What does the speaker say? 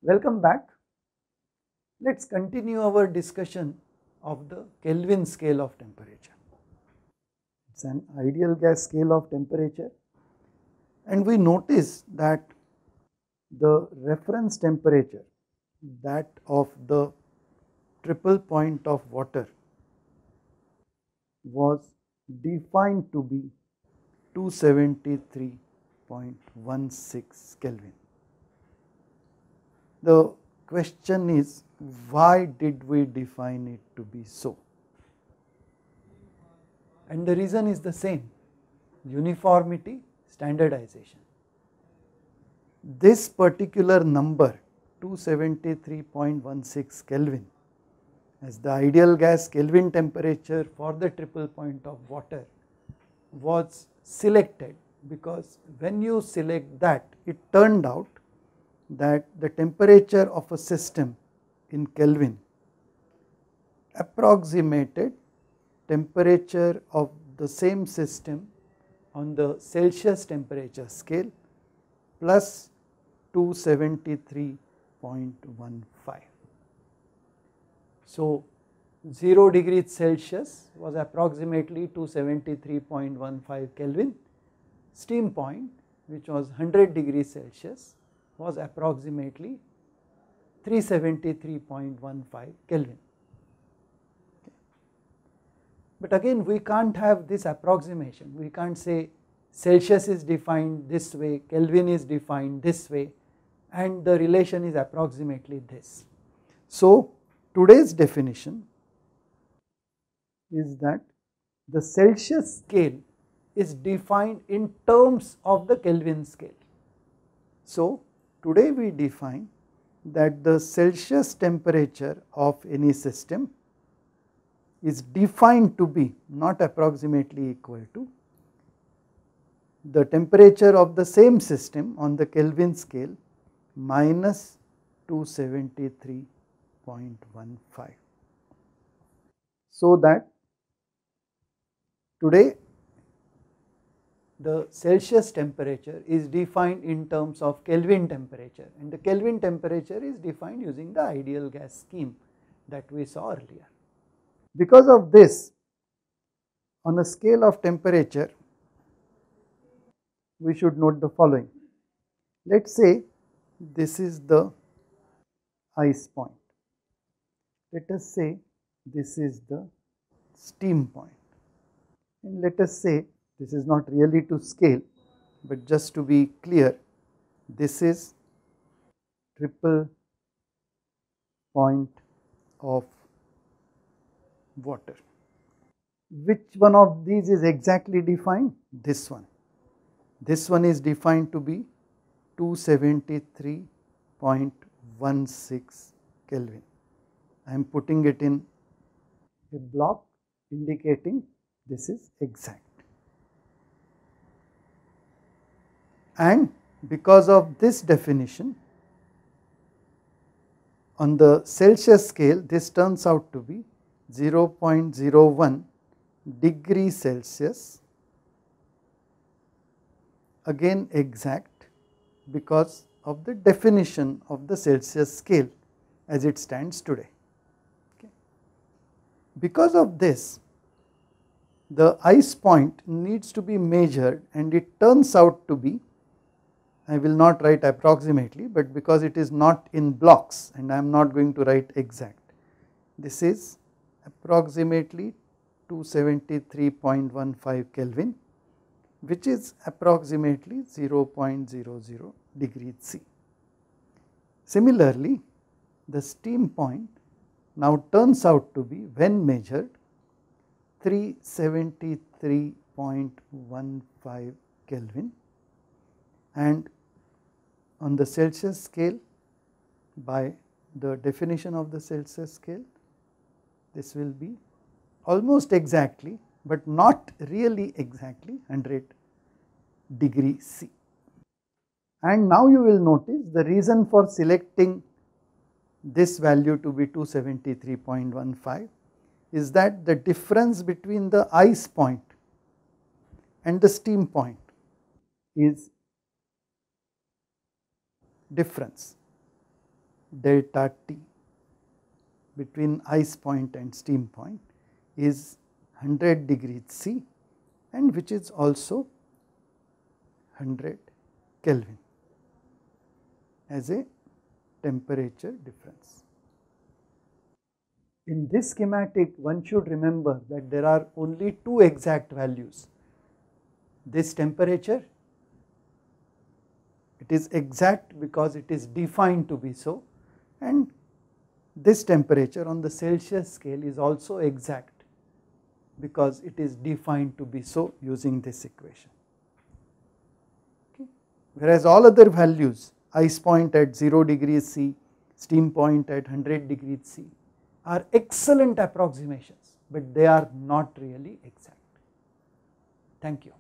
Welcome back. Let us continue our discussion of the Kelvin scale of temperature. It is an ideal gas scale of temperature, and we notice that the reference temperature, that of the triple point of water, was defined to be 273.16 Kelvin. The question is, why did we define it to be so? And the reason is the same: uniformity, standardization. This particular number 273.16 Kelvin as the ideal gas Kelvin temperature for the triple point of water was selected because when you select that, it turned out that the temperature of a system in Kelvin approximated temperature of the same system on the Celsius temperature scale plus 273.15. So 0 degrees Celsius was approximately 273.15 Kelvin, steam point which was 100 degrees Celsius was approximately 373.15 Kelvin. But again, we can't have this approximation. We can't say Celsius is defined this way, Kelvin is defined this way, and the relation is approximately this. So today's definition is that the Celsius scale is defined in terms of the Kelvin scale. So today we define that the Celsius temperature of any system is defined to be not approximately equal to the temperature of the same system on the Kelvin scale minus 273.15. So that today the Celsius temperature is defined in terms of Kelvin temperature, and the Kelvin temperature is defined using the ideal gas scheme that we saw earlier. Because of this, on a scale of temperature, we should note the following. Let us say this is the ice point. Let us say this is the steam point. And let us say, this is not really to scale, but just to be clear, this is triple point of water. Which one of these is exactly defined? This one. This one is defined to be 273.16 Kelvin. I am putting it in a block indicating this is exact. And because of this definition, on the Celsius scale, this turns out to be 0.01 degrees Celsius, again exact because of the definition of the Celsius scale as it stands today. Okay. Because of this, the ice point needs to be measured, and it turns out to be, I will not write approximately, but because it is not in blocks and I am not going to write exact, this is approximately 273.15 Kelvin, which is approximately 0.00 degrees C. Similarly, the steam point now turns out to be, when measured, 373.15 Kelvin, and on the Celsius scale, by the definition of the Celsius scale, this will be almost exactly, but not really exactly 100 degrees C. And now you will notice the reason for selecting this value to be 273.15 is that the difference between the ice point and the steam point is difference. delta T between ice point and steam point is 100 degrees C, and which is also 100 Kelvin as a temperature difference. In this schematic, one should remember that there are only two exact values. This temperature, it is exact because it is defined to be so, and this temperature on the Celsius scale is also exact because it is defined to be so using this equation. Okay. Whereas all other values, ice point at 0 degrees C, steam point at 100 degrees C, are excellent approximations, but they are not really exact. Thank you.